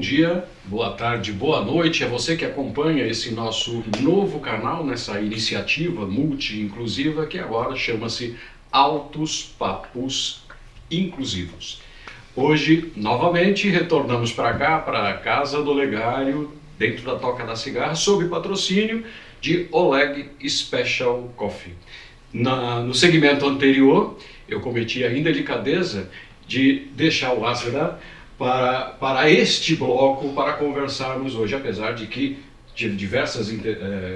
dia, boa tarde, boa noite a você que acompanha esse nosso novo canal, nessa iniciativa multi-inclusiva que agora chama-se Altos Papos Inclusivos. Hoje, novamente, retornamos para cá, para a Casa do Legário, dentro da Toca da Cigarra, sob patrocínio de Oleg Special Coffee. No segmento anterior, eu cometi a indelicadeza de deixar o Asra para este bloco, para conversarmos hoje, apesar de que tive diversas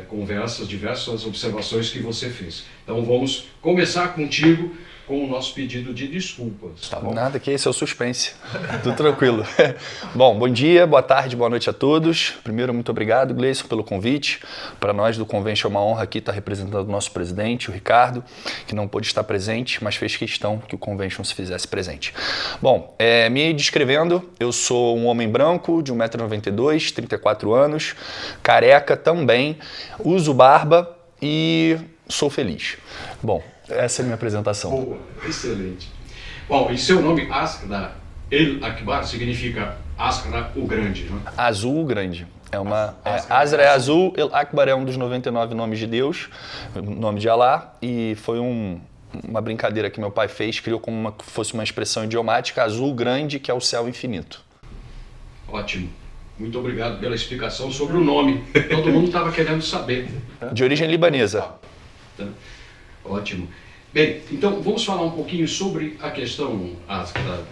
conversas, diversas observações que você fez. Então vamos começar contigo com o nosso pedido de desculpas. Tá bom? Nada, que esse é o suspense. Tudo tranquilo. Bom dia, boa tarde, boa noite a todos. Primeiro, muito obrigado, Gleison, pelo convite. Para nós do Convention é uma honra aqui estar representando o nosso presidente, o Ricardo, que não pôde estar presente, mas fez questão que o Convention se fizesse presente. Bom, me descrevendo, eu sou um homem branco de 1,92 m, 34 anos, careca também, uso barba e sou feliz. Bom, essa é a minha apresentação. Boa, excelente. Bom, e seu nome, Asra El Akbar, significa Asra o Grande, não é? Azul o Grande. Asra é azul, El Akbar é um dos 99 nomes de Deus, nome de Alá, e foi uma brincadeira que meu pai fez, criou como fosse uma expressão idiomática, azul grande, que é o céu infinito. Ótimo. Muito obrigado pela explicação sobre o nome. Todo mundo estava querendo saber. De origem libanesa. Ótimo. Bem, então vamos falar um pouquinho sobre a questão, Asra,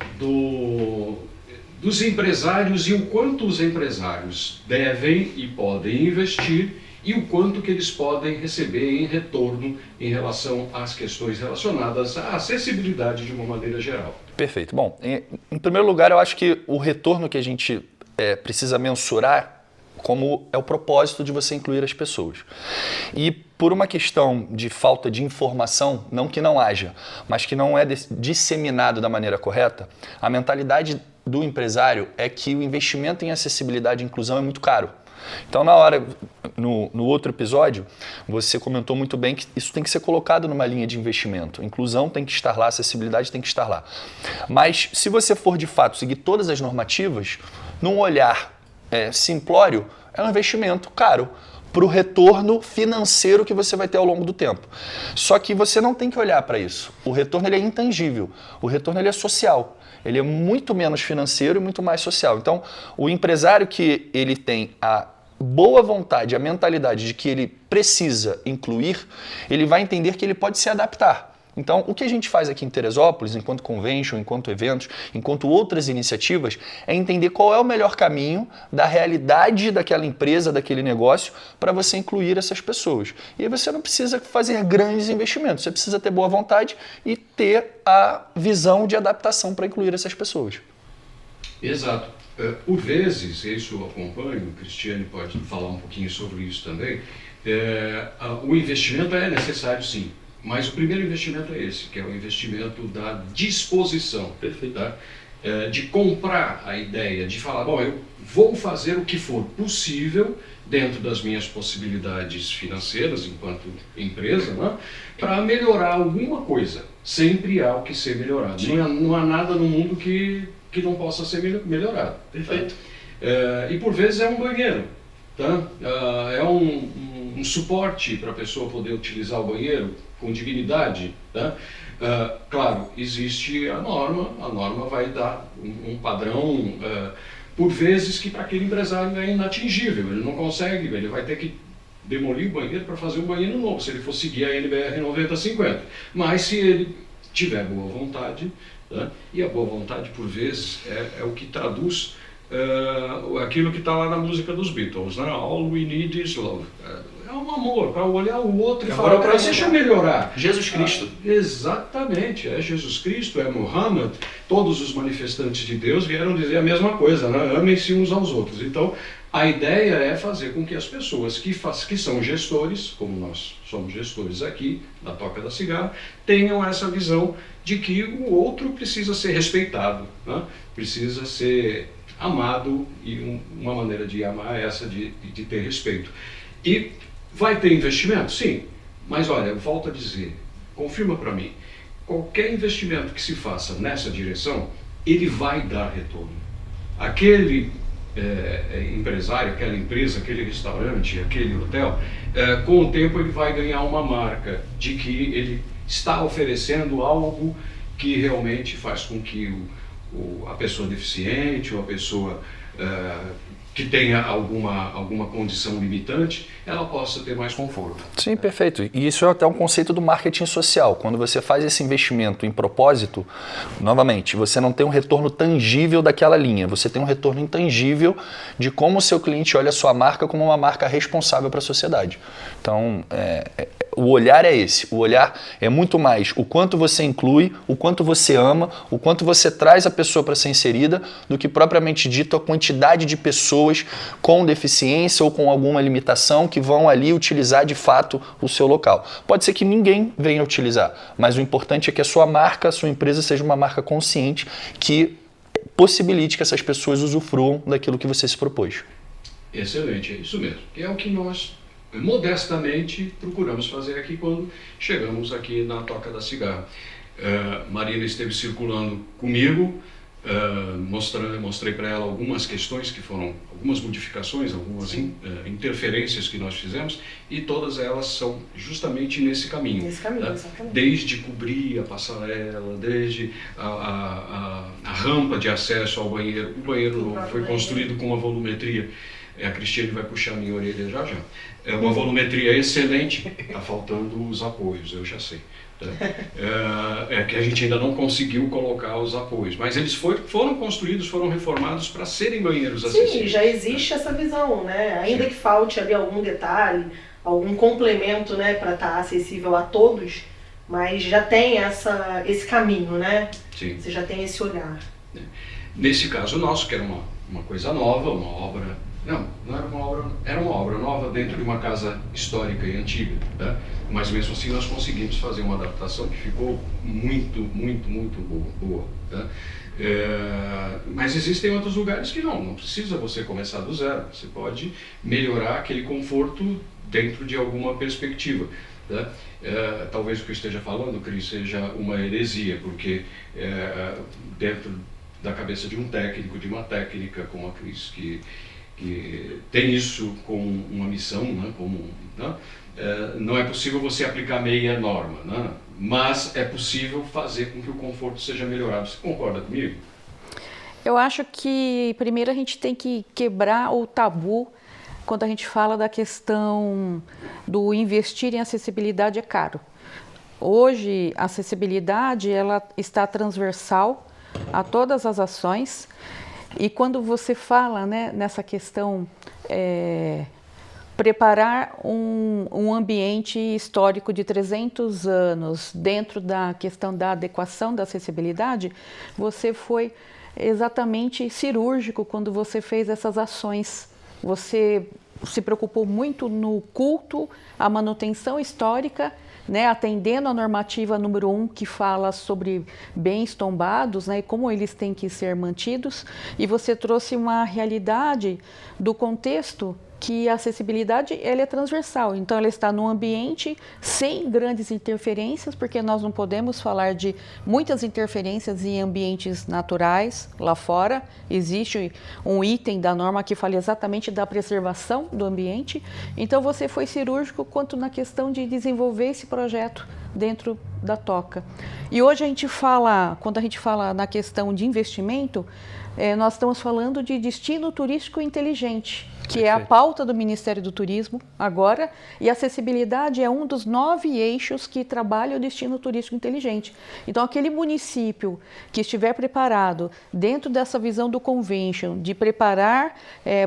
dos empresários e o quanto os empresários devem e podem investir e o quanto que eles podem receber em retorno em relação às questões relacionadas à acessibilidade de uma maneira geral. Perfeito. Bom, em primeiro lugar, eu acho que o retorno que a gente precisa mensurar como é o propósito de você incluir as pessoas. E por uma questão de falta de informação, não que não haja, mas que não é disseminado da maneira correta, a mentalidade do empresário é que o investimento em acessibilidade e inclusão é muito caro. Então, no outro episódio, você comentou muito bem que isso tem que ser colocado numa linha de investimento. Inclusão tem que estar lá, acessibilidade tem que estar lá. Mas se você for de fato seguir todas as normativas, num olhar simplório, é um investimento caro para o retorno financeiro que você vai ter ao longo do tempo. Só que você não tem que olhar para isso. O retorno ele é intangível, o retorno ele é social. Ele é muito menos financeiro e muito mais social. Então, o empresário que ele tem a boa vontade, a mentalidade de que ele precisa incluir, ele vai entender que ele pode se adaptar. Então, o que a gente faz aqui em Teresópolis, enquanto convention, enquanto eventos, enquanto outras iniciativas, é entender qual é o melhor caminho da realidade daquela empresa, daquele negócio, para você incluir essas pessoas. E aí você não precisa fazer grandes investimentos, você precisa ter boa vontade e ter a visão de adaptação para incluir essas pessoas. Exato. Por vezes, isso eu acompanho, o Cristiane pode falar um pouquinho sobre isso também, o investimento é necessário sim. Mas o primeiro investimento é esse, que é o investimento da disposição. Perfeito. Tá? De comprar a ideia, de falar, bom, eu vou fazer o que for possível dentro das minhas possibilidades financeiras enquanto empresa, né, para melhorar alguma coisa. Sempre há o que ser melhorado. Não há nada no mundo que não possa ser melhorado. Perfeito. Tá? E por vezes é um banheiro. Tá? É um suporte para a pessoa poder utilizar o banheiro com dignidade. Tá? Claro, existe a norma vai dar um padrão, por vezes que para aquele empresário é inatingível, ele não consegue, ele vai ter que demolir o banheiro para fazer um banheiro novo, se ele for seguir a NBR 9050. Mas se ele tiver boa vontade, tá? E a boa vontade por vezes é o que traduz aquilo que está lá na música dos Beatles, né? All we need is love. É um amor, para olhar o outro e falar, deixa eu melhorar. Jesus Cristo. Exatamente, é Jesus Cristo, é Muhammad. Todos os manifestantes de Deus vieram dizer a mesma coisa, né? Amem-se uns aos outros. Então, a ideia é fazer com que as pessoas que são gestores, como nós somos gestores aqui, na Toca da Cigarra, tenham essa visão de que o outro precisa ser respeitado, né? Precisa ser amado, e uma maneira de amar é essa de ter respeito. E vai ter investimento? Sim, mas olha, eu volto a dizer, confirma para mim, qualquer investimento que se faça nessa direção, ele vai dar retorno. Aquele empresário, aquela empresa, aquele restaurante, aquele hotel, com o tempo ele vai ganhar uma marca de que ele está oferecendo algo que realmente faz com que a pessoa deficiente ou a pessoa que tenha alguma condição limitante, ela possa ter mais conforto. Sim, perfeito. E isso é até um conceito do marketing social. Quando você faz esse investimento em propósito, novamente, você não tem um retorno tangível daquela linha, você tem um retorno intangível de como o seu cliente olha a sua marca como uma marca responsável para a sociedade. Então, o olhar é esse. O olhar é muito mais o quanto você inclui, o quanto você ama, o quanto você traz a pessoa para ser inserida, do que propriamente dito a quantidade de pessoas com deficiência ou com alguma limitação que vão ali utilizar de fato o seu local. Pode ser que ninguém venha utilizar, mas o importante é que a sua marca, a sua empresa seja uma marca consciente que possibilite que essas pessoas usufruam daquilo que você se propôs. Excelente, é isso mesmo. É o que nós modestamente procuramos fazer aqui quando chegamos aqui na Toca da Cigarra. Marina esteve circulando comigo, mostrei para ela algumas questões que foram, algumas modificações, algumas interferências que nós fizemos, e todas elas são justamente nesse caminho. Nesse caminho, tá? exatamente. Desde cobrir a passarela, desde a rampa de acesso ao banheiro. O banheiro foi construído com uma volumetria. A Cristiane vai puxar minha orelha já. É uma volumetria excelente, está faltando os apoios, eu já sei. Tá? É que a gente ainda não conseguiu colocar os apoios, mas eles foram construídos, foram reformados para serem banheiros acessíveis. Sim, já existe essa visão, né? Ainda que falte ali algum detalhe, algum complemento, né, para estar acessível a todos, mas já tem esse caminho, né? Sim. Você já tem esse olhar. Nesse caso nosso, que era uma coisa nova, uma obra... Não era uma obra, era uma obra nova dentro de uma casa histórica e antiga, tá? Mas mesmo assim nós conseguimos fazer uma adaptação que ficou muito, muito, muito boa, tá? Mas existem outros lugares que não precisa você começar do zero, você pode melhorar aquele conforto dentro de alguma perspectiva, tá? Talvez o que eu esteja falando, Cris, seja uma heresia, porque dentro da cabeça de um técnico, de uma técnica como a Cris, que tem isso como uma missão, né, não é possível você aplicar meia norma, né, mas é possível fazer com que o conforto seja melhorado. Você concorda comigo? Eu acho que primeiro a gente tem que quebrar o tabu quando a gente fala da questão do investir em acessibilidade é caro. Hoje a acessibilidade ela está transversal a todas as ações. E quando você fala, né, nessa questão, preparar um ambiente histórico de 300 anos dentro da questão da adequação da acessibilidade, você foi exatamente cirúrgico quando você fez essas ações. Você se preocupou muito no culto, a manutenção histórica, né, atendendo a normativa número 1 que fala sobre bens tombados, né, e como eles têm que ser mantidos, e você trouxe uma realidade do contexto que a acessibilidade ela é transversal, então ela está no ambiente sem grandes interferências, porque nós não podemos falar de muitas interferências em ambientes naturais lá fora. Existe um item da norma que fala exatamente da preservação do ambiente, então você foi cirúrgico quanto na questão de desenvolver esse projeto dentro da Toca. E hoje a gente fala, quando a gente fala na questão de investimento, nós estamos falando de destino turístico inteligente, que é a pauta do Ministério do Turismo agora, e acessibilidade é um dos 9 eixos que trabalha o destino turístico inteligente. Então, aquele município que estiver preparado dentro dessa visão do convention, de preparar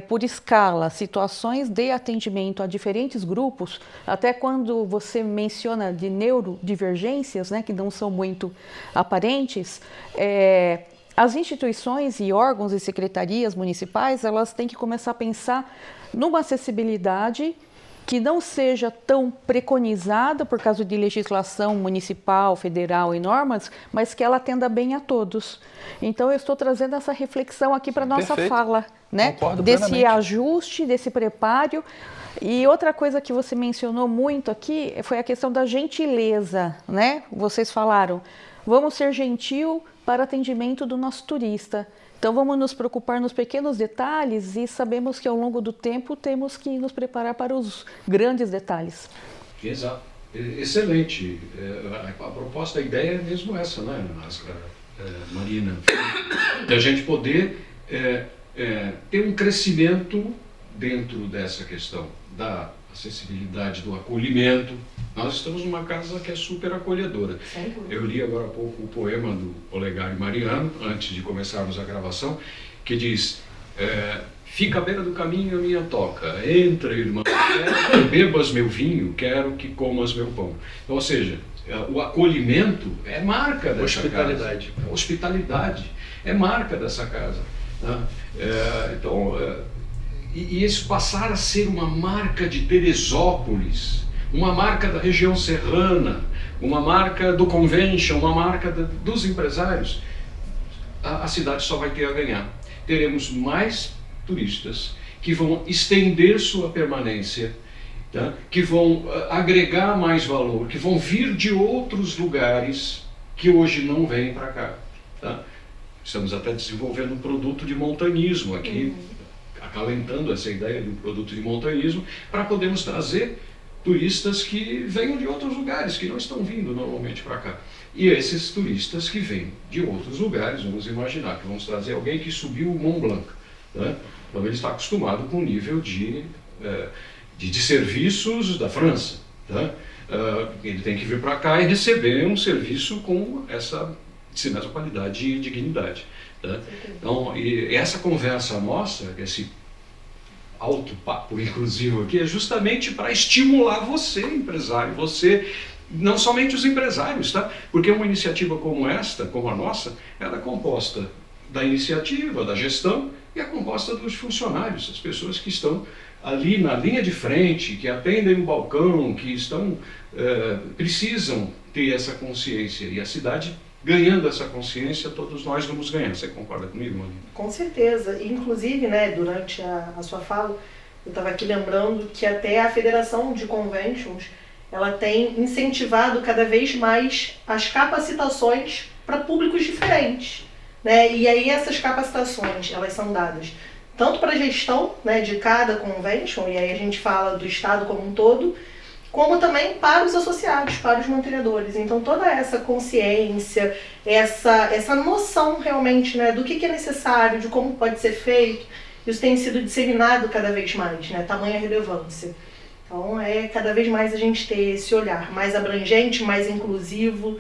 por escala situações de atendimento a diferentes grupos, até quando você menciona de neurodivergências, né, que não são muito aparentes, as instituições e órgãos e secretarias municipais, elas têm que começar a pensar numa acessibilidade que não seja tão preconizada por causa de legislação municipal, federal e normas, mas que ela atenda bem a todos. Então, eu estou trazendo essa reflexão aqui para a nossa fala, né? Concordo desse plenamente. ajuste, desse preparo. E outra coisa que você mencionou muito aqui foi a questão da gentileza, né? Vocês falaram, vamos ser gentil para atendimento do nosso turista. Então vamos nos preocupar nos pequenos detalhes e sabemos que ao longo do tempo temos que nos preparar para os grandes detalhes. Exato. Excelente. A proposta, a ideia é mesmo essa, né, Marina? Da gente poder ter um crescimento dentro dessa questão da acessibilidade, do acolhimento. Nós estamos numa casa que é super acolhedora. Eu li agora há pouco o poema do Olegário Mariano, antes de começarmos a gravação, que diz: fica à beira do caminho a minha toca, entra, irmão, quero que bebas meu vinho, quero que comas meu pão. Então, ou seja, o acolhimento é marca dessa Hospitalidade. casa. Hospitalidade é marca dessa casa. Né? E isso passar a ser uma marca de Teresópolis, uma marca da região serrana, uma marca do convention, uma marca dos empresários, a cidade só vai ter a ganhar. Teremos mais turistas que vão estender sua permanência, tá? Que vão agregar mais valor, que vão vir de outros lugares que hoje não vêm para cá. Tá? Estamos até desenvolvendo um produto de montanismo aqui, acalentando essa ideia de um produto de montanismo, para podermos trazer turistas que venham de outros lugares, que não estão vindo normalmente para cá. E esses turistas que vêm de outros lugares, vamos imaginar que vamos trazer alguém que subiu o Mont Blanc, né? Então ele está acostumado com o nível de serviços da França. Tá? Ele tem que vir para cá e receber um serviço com essa qualidade e dignidade. Tá? Então, e essa conversa nossa, esse alto papo inclusive aqui, é justamente para estimular você, empresário, você, não somente os empresários, tá? Porque uma iniciativa como esta, como a nossa, ela é composta da iniciativa, da gestão, e é composta dos funcionários, as pessoas que estão ali na linha de frente, que atendem o balcão, que estão, precisam ter essa consciência, e a cidade ganhando essa consciência, todos nós vamos ganhar. Você concorda comigo, Marina? Com certeza. Inclusive, né, durante a sua fala, eu estava aqui lembrando que até a Federação de Conventions, ela tem incentivado cada vez mais as capacitações para públicos diferentes. Né? E aí essas capacitações, elas são dadas tanto para a gestão, né, de cada convention, e aí a gente fala do Estado como um todo, como também para os associados, para os mantenedores. Então toda essa consciência, essa noção realmente, né, do que é necessário, de como pode ser feito, isso tem sido disseminado cada vez mais, né, tamanha relevância. Então cada vez mais a gente ter esse olhar mais abrangente, mais inclusivo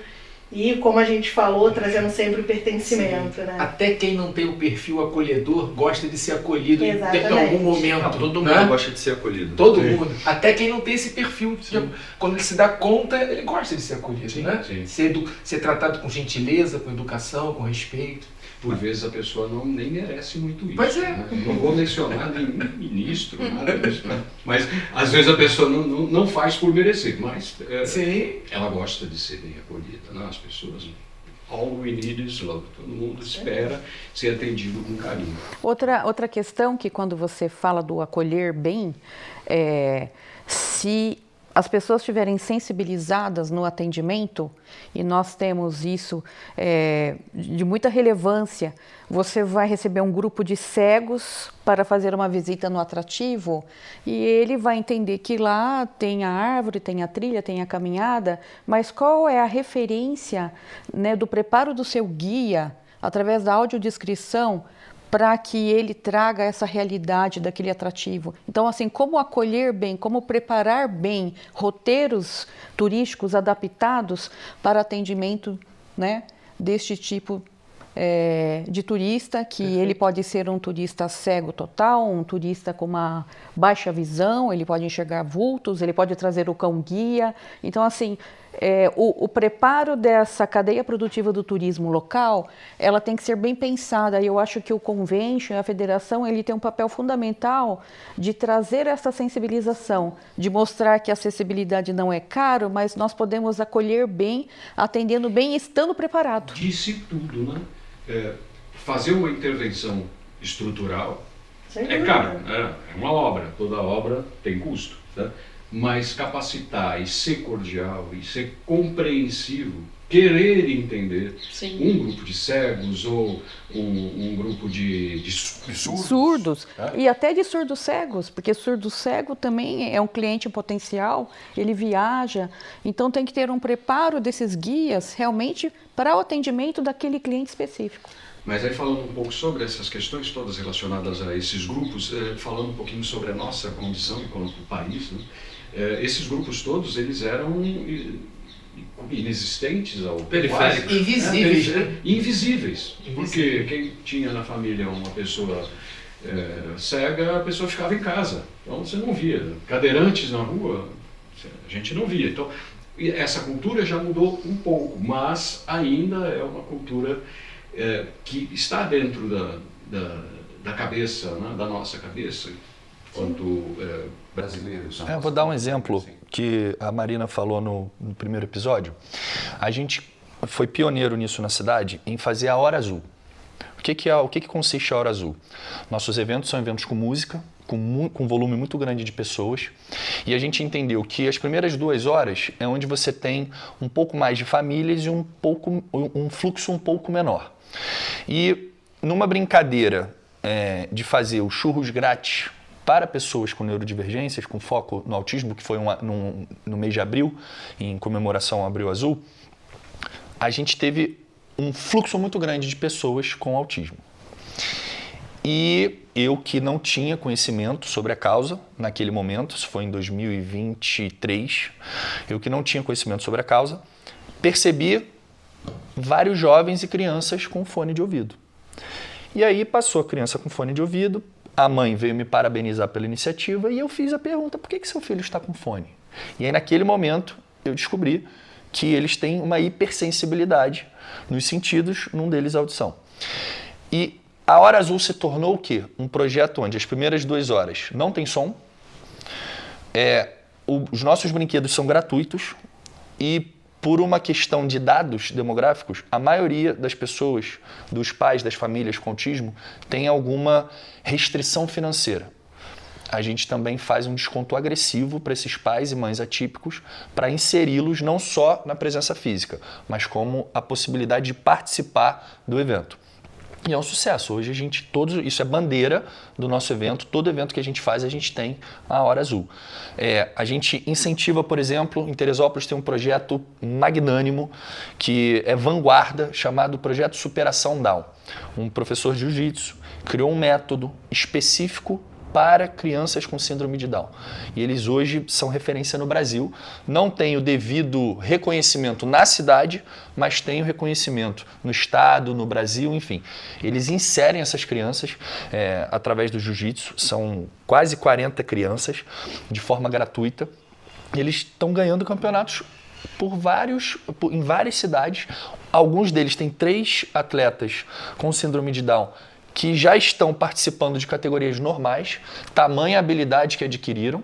e, como a gente falou, trazendo sempre o pertencimento. Né? Até quem não tem o perfil acolhedor gosta de ser acolhido em algum momento. Todo mundo gosta de ser acolhido. Todo mundo. Até quem não tem esse perfil. Quando ele se dá conta, ele gosta de ser acolhido. Né? Ser tratado com gentileza, com educação, com respeito. Por vezes a pessoa nem merece muito isso. Pois é. Né? Não vou mencionar nenhum ministro, nada disso, né? Mas às vezes a pessoa não faz por merecer, mas ela gosta de ser bem acolhida. Né? As pessoas, all we need is love. Todo mundo espera ser atendido com carinho. Outra questão que quando você fala do acolher bem, se as pessoas estiverem sensibilizadas no atendimento, e nós temos isso de muita relevância, você vai receber um grupo de cegos para fazer uma visita no atrativo e ele vai entender que lá tem a árvore, tem a trilha, tem a caminhada, mas qual é a referência, né, do preparo do seu guia através da audiodescrição para que ele traga essa realidade daquele atrativo. Então, assim, como acolher bem, como preparar bem roteiros turísticos adaptados para atendimento, né, deste tipo de turista, que ele pode ser um turista cego total, um turista com uma baixa visão, ele pode enxergar vultos, ele pode trazer o cão-guia. Então, assim, o preparo dessa cadeia produtiva do turismo local, ela tem que ser bem pensada. E eu acho que o convention, a federação, ele tem um papel fundamental de trazer essa sensibilização, de mostrar que a acessibilidade não é caro, mas nós podemos acolher bem, atendendo bem e estando preparado. Disse tudo, né? Fazer uma intervenção estrutural é caro, né? É uma obra, toda obra tem custo, tá? Mas capacitar e ser cordial e ser compreensivo querer entender Sim. um grupo de cegos ou um grupo de surdos. Surdos. E até de surdos cegos, porque surdo cego também é um cliente potencial, ele viaja, então tem que ter um preparo desses guias realmente para o atendimento daquele cliente específico. Mas aí falando um pouco sobre essas questões todas relacionadas a esses grupos, falando um pouquinho sobre a nossa condição enquanto país, né? Esses grupos todos, eles eram inexistentes ao Periféricos. Invisíveis, né? Invisíveis. Porque quem tinha na família uma pessoa cega, a pessoa ficava em casa. Então você não via. Cadeirantes na rua, a gente não via. Então essa cultura já mudou um pouco, mas ainda é uma cultura que está dentro da cabeça, né, da nossa cabeça, quanto brasileiros. Eu vou dar um exemplo que a Marina falou no primeiro episódio. A gente foi pioneiro nisso na cidade, em fazer a Hora Azul. O que consiste a Hora Azul? Nossos eventos são eventos com música, com um volume muito grande de pessoas, e a gente entendeu que as primeiras 2 horas é onde você tem um pouco mais de famílias e um fluxo um pouco menor. E numa brincadeira de fazer os churros grátis para pessoas com neurodivergências, com foco no autismo, que foi no mês de abril, em comemoração ao Abril Azul, a gente teve um fluxo muito grande de pessoas com autismo. E eu, que não tinha conhecimento sobre a causa naquele momento, isso foi em 2023, eu que não tinha conhecimento sobre a causa, percebi vários jovens e crianças com fone de ouvido. E aí passou a criança com fone de ouvido, a mãe veio me parabenizar pela iniciativa e eu fiz a pergunta: por que seu filho está com fone? E aí naquele momento eu descobri que eles têm uma hipersensibilidade nos sentidos, num deles a audição. E a Hora Azul se tornou o quê? Um projeto onde as primeiras 2 horas não tem som, os nossos brinquedos são gratuitos e, por uma questão de dados demográficos, a maioria das pessoas, dos pais, das famílias com autismo, tem alguma restrição financeira. A gente também faz um desconto agressivo para esses pais e mães atípicos para inseri-los não só na presença física, mas como a possibilidade de participar do evento. E é um sucesso. Hoje isso é bandeira do nosso evento. Todo evento que a gente faz, a gente tem a Hora Azul. A gente incentiva, por exemplo, em Teresópolis tem um projeto magnânimo que é vanguarda, chamado Projeto Superação Down. Um professor de jiu-jitsu criou um método específico para crianças com síndrome de Down. E eles hoje são referência no Brasil. Não tem o devido reconhecimento na cidade, mas tem o reconhecimento no estado, no Brasil, enfim. Eles inserem essas crianças através do jiu-jitsu. São quase 40 crianças de forma gratuita. E eles estão ganhando campeonatos em várias cidades. Alguns deles têm 3 atletas com síndrome de Down que já estão participando de categorias normais, tamanha habilidade que adquiriram,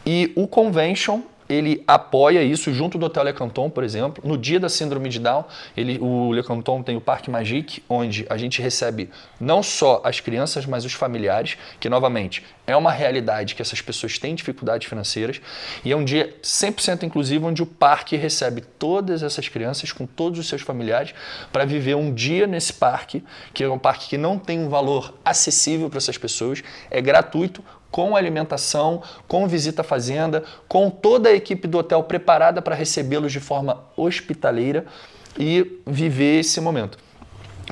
e o Convention, ele apoia isso junto do Hotel Le Canton, por exemplo. No dia da síndrome de Down, o Le Canton tem o Parque Magique, onde a gente recebe não só as crianças, mas os familiares, que, novamente, é uma realidade que essas pessoas têm dificuldades financeiras, e é um dia 100% inclusivo, onde o parque recebe todas essas crianças com todos os seus familiares para viver um dia nesse parque, que é um parque que não tem um valor acessível para essas pessoas, é gratuito, com alimentação, com visita à fazenda, com toda a equipe do hotel preparada para recebê-los de forma hospitaleira e viver esse momento.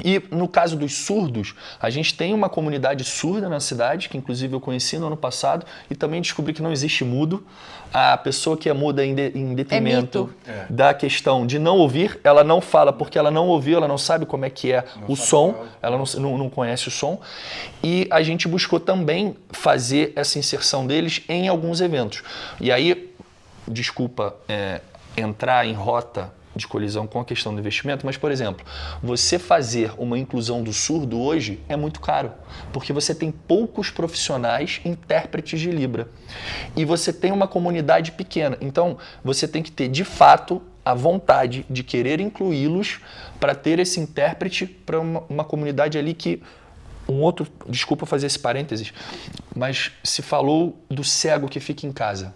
E no caso dos surdos, a gente tem uma comunidade surda na cidade, que inclusive eu conheci no ano passado, e também descobri que não existe mudo. A pessoa que é muda em detrimento da questão de não ouvir, ela não fala porque ela não ouviu, ela não sabe como é que é o som, ela não conhece o som. E a gente buscou também fazer essa inserção deles em alguns eventos. E aí, desculpa entrar em rota de colisão com a questão do investimento, mas, por exemplo, você fazer uma inclusão do surdo hoje é muito caro, porque você tem poucos profissionais intérpretes de Libra e você tem uma comunidade pequena, então você tem que ter, de fato, a vontade de querer incluí-los para ter esse intérprete para uma comunidade ali que... Desculpa fazer esse parênteses, mas se falou do cego que fica em casa.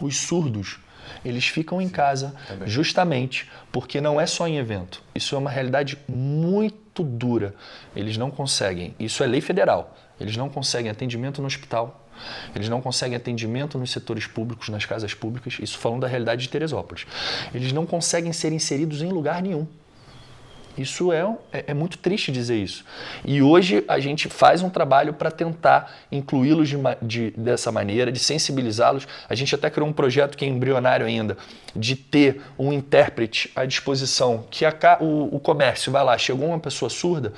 Os surdos Eles ficam em casa justamente porque não é só em evento. Isso é uma realidade muito dura. Eles não conseguem, isso é lei federal, eles não conseguem atendimento no hospital, eles não conseguem atendimento nos setores públicos, nas casas públicas, isso falando da realidade de Teresópolis. Eles não conseguem ser inseridos em lugar nenhum. Isso é muito triste dizer isso. E hoje a gente faz um trabalho para tentar incluí-los dessa maneira, de sensibilizá-los. A gente até criou um projeto que é embrionário ainda, de ter um intérprete à disposição, que o comércio vai lá, chegou uma pessoa surda,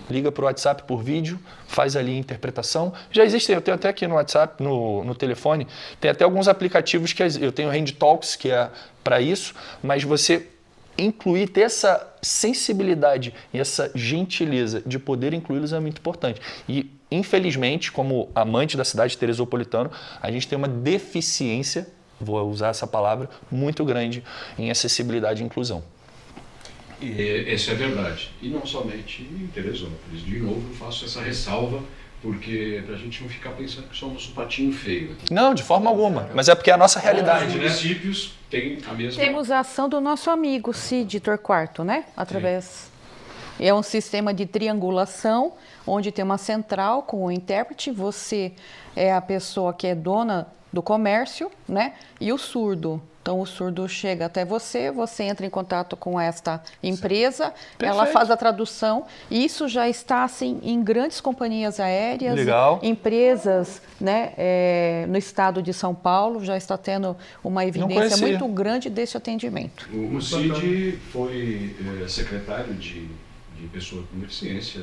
liga para o WhatsApp por vídeo, faz ali a interpretação. Já existe, eu tenho até aqui no WhatsApp, no telefone, tem até alguns aplicativos que eu tenho o Hand Talks, que é para isso, mas você incluir, ter essa sensibilidade e essa gentileza de poder incluí-los é muito importante. E, infelizmente, como amante da cidade de Teresopolitano, a gente tem uma deficiência, vou usar essa palavra, muito grande em acessibilidade e inclusão. E essa é verdade. E não somente em Teresópolis. De novo, eu faço essa ressalva, porque para a gente não ficar pensando que somos um patinho feio aqui. Não, de forma alguma. Mas é porque é a nossa realidade. Os municípios têm a mesma... Temos a ação do nosso amigo Cid Torquato, né? Através... É um sistema de triangulação, onde tem uma central com o intérprete, você é a pessoa que é dona do comércio, né? E o surdo. Então, o surdo chega até você, você entra em contato com esta empresa, ela faz a tradução. Isso já está, assim, em grandes companhias aéreas, empresas, né, no estado de São Paulo, já está tendo uma evidência muito grande desse atendimento. O Cid foi secretário de pessoa com deficiência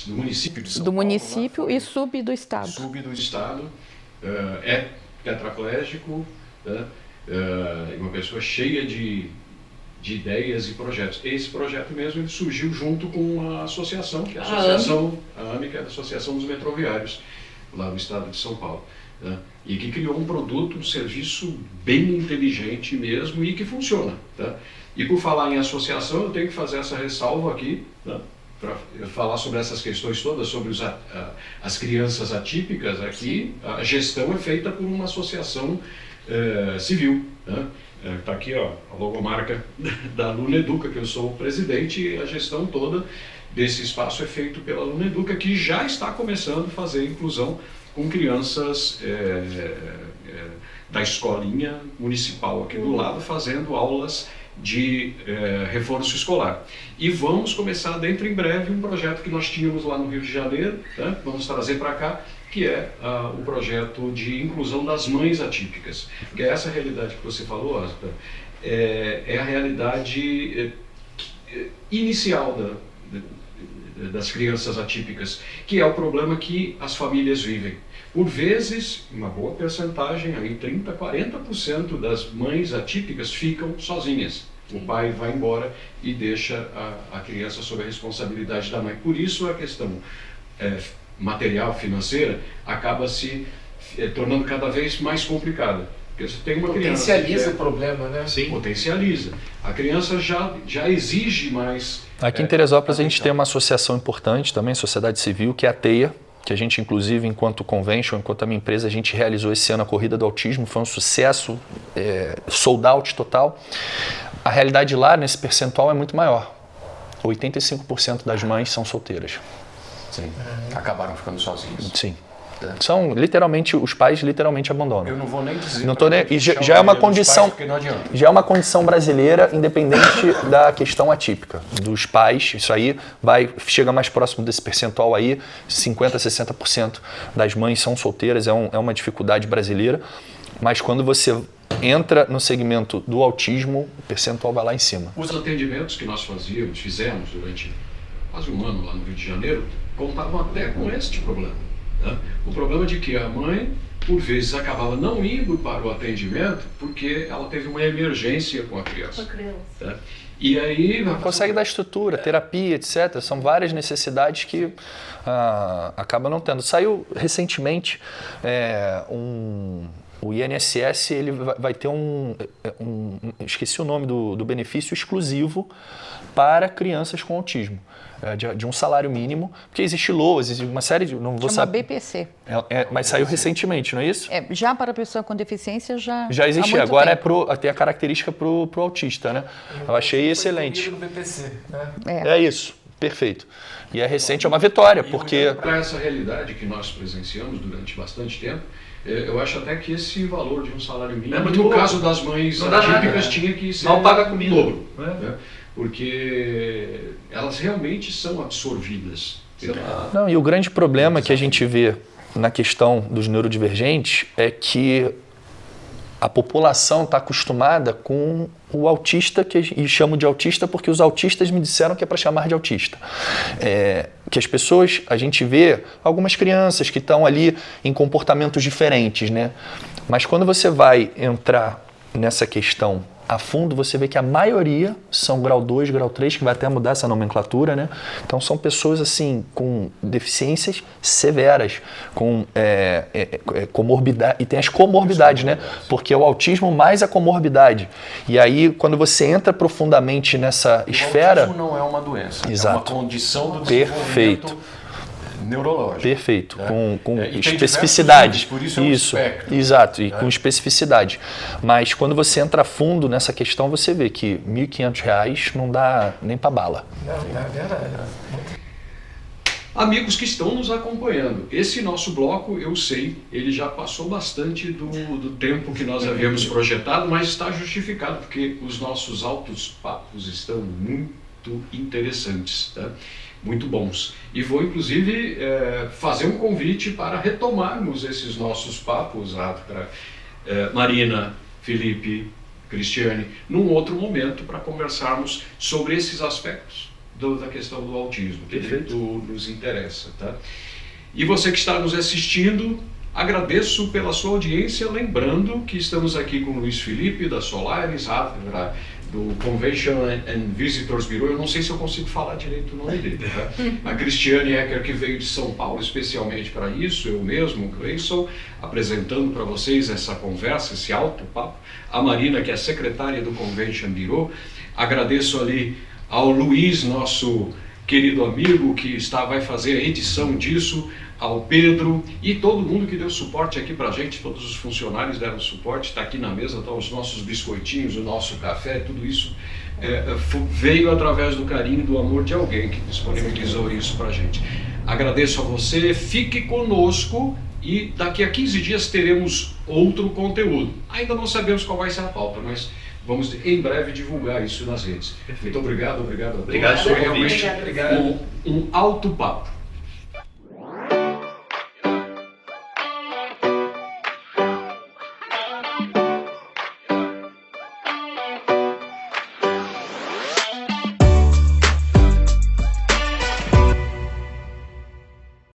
do município de São Paulo. Do município e sub do estado. Sub do estado, é tetraplégico, né? Uma pessoa cheia de ideias e projetos. Esse projeto mesmo ele surgiu junto com a associação, que é a associação, a AME, que é a Associação dos Metroviários, lá no estado de São Paulo. Tá? E que criou um produto, um serviço bem inteligente mesmo e que funciona. Tá? E por falar em associação, eu tenho que fazer essa ressalva aqui, tá? Para falar sobre essas questões todas, sobre as crianças atípicas aqui. A gestão é feita por uma associação civil. Está aqui ó, a logomarca da Luna Educa, que eu sou o presidente, e a gestão toda desse espaço é feito pela Luna Educa, que já está começando a fazer inclusão com crianças da escolinha municipal aqui do lado, fazendo aulas de reforço escolar. E vamos começar dentro em breve um projeto que nós tínhamos lá no Rio de Janeiro, né? Vamos trazer para cá, que é o projeto de inclusão das mães atípicas. Que é essa realidade que você falou, Aspa, é a realidade inicial das crianças atípicas, que é o problema que as famílias vivem. Por vezes, uma boa percentagem, aí 30%, 40% das mães atípicas ficam sozinhas. O pai vai embora e deixa a criança sob a responsabilidade da mãe. Por isso a questão material, financeira, acaba se tornando cada vez mais complicada. Porque você tem uma potencializa o problema, né? Sim. Potencializa. A criança já exige mais... Aqui em Teresópolis a gente tem uma associação importante também, sociedade civil, que é a TEIA, que a gente, inclusive, enquanto convention, enquanto a minha empresa, a gente realizou esse ano a Corrida do Autismo, foi um sucesso, sold out total. A realidade lá, nesse percentual, é muito maior. 85% das mães são solteiras. Sim, acabaram ficando sozinhos. Sim. São literalmente, os pais literalmente abandonam. Eu não vou nem dizer. Não tô nem, e já é uma condição, já é uma condição brasileira, independente da questão atípica dos pais. Isso aí chega mais próximo desse percentual aí, 50%, 60% das mães são solteiras, é uma dificuldade brasileira. Mas quando você entra no segmento do autismo, o percentual vai lá em cima. Os atendimentos que nós fizemos durante quase um ano lá no Rio de Janeiro, contavam até com este problema. Né? O problema de que a mãe, por vezes, acabava não indo para o atendimento porque ela teve uma emergência com a criança. Né? E aí... Não consegue dar estrutura, terapia, etc. São várias necessidades que acaba não tendo. Saiu recentemente o INSS ele vai ter esqueci o nome do benefício exclusivo para crianças com autismo, de um salário mínimo, porque existe LOA, existe uma série de... Não vou Chama saber. BPC. Mas saiu recentemente, não é isso? Já para a pessoa com deficiência já existia, há muito agora tempo. tem a característica pro autista, né? Eu achei excelente. No BPC, né? É isso, perfeito. E é recente, é uma vitória, porque... Para essa realidade que nós presenciamos durante bastante tempo, eu acho até que esse valor de um salário mínimo, muito no louco. caso das mães Não dá nada, atípicas, né? tinha que ser Mal paga a comida. dobro, Né? porque elas realmente são absorvidas. Não, e o grande problema que a gente vê na questão dos neurodivergentes é que a população está acostumada com o autista, e chamo de autista porque os autistas me disseram que é para chamar de autista. Que as pessoas, a gente vê algumas crianças que estão ali em comportamentos diferentes, né? Mas quando você vai entrar nessa questão a fundo, você vê que a maioria são grau 2, grau 3, que vai até mudar essa nomenclatura, né? Então são pessoas assim com deficiências severas, com comorbidade, e tem as comorbidades, né? Porque é o autismo mais a comorbidade. E aí, quando você entra profundamente nessa esfera... O autismo não é uma doença, Exato. É uma condição do Perfeito. desenvolvimento neurológico. Perfeito, né? com E tem especificidade. diversos níveis, por isso é um espectro. Exato, e com especificidade. Mas quando você entra a fundo nessa questão, você vê que R$ 1.500 não dá nem para bala. Não, é verdade. Amigos que estão nos acompanhando, esse nosso bloco, eu sei, ele já passou bastante do tempo que nós havíamos projetado, mas está justificado, porque os nossos altos papos estão muito interessantes, tá? Muito bons. E vou, inclusive, fazer um convite para retomarmos esses nossos papos, Marina, Felipe, Cristiane, num outro momento para conversarmos sobre esses aspectos da questão do autismo, que nos interessa. Tá? E você que está nos assistindo, agradeço pela sua audiência, lembrando que estamos aqui com o Luiz Felipe, da Solaris, do Convention and Visitors Bureau. Eu não sei se eu consigo falar direito o nome dele. Tá? A Cristiane Ecker, que veio de São Paulo especialmente para isso, eu mesmo, o Cleison, apresentando para vocês essa conversa, esse alto papo. A Marina, que é secretária do Convention Bureau. Agradeço ali ao Luiz, nosso querido amigo, que vai fazer a edição disso, ao Pedro e todo mundo que deu suporte aqui pra gente, todos os funcionários deram suporte, está aqui na mesa, estão os nossos biscoitinhos, o nosso café, tudo isso veio através do carinho e do amor de alguém que disponibilizou isso pra gente. Agradeço a você, fique conosco e daqui a 15 dias teremos outro conteúdo. Ainda não sabemos qual vai ser a pauta, mas vamos em breve divulgar isso nas redes. Muito obrigado a todos. Obrigado, Foi realmente obrigado. um alto papo.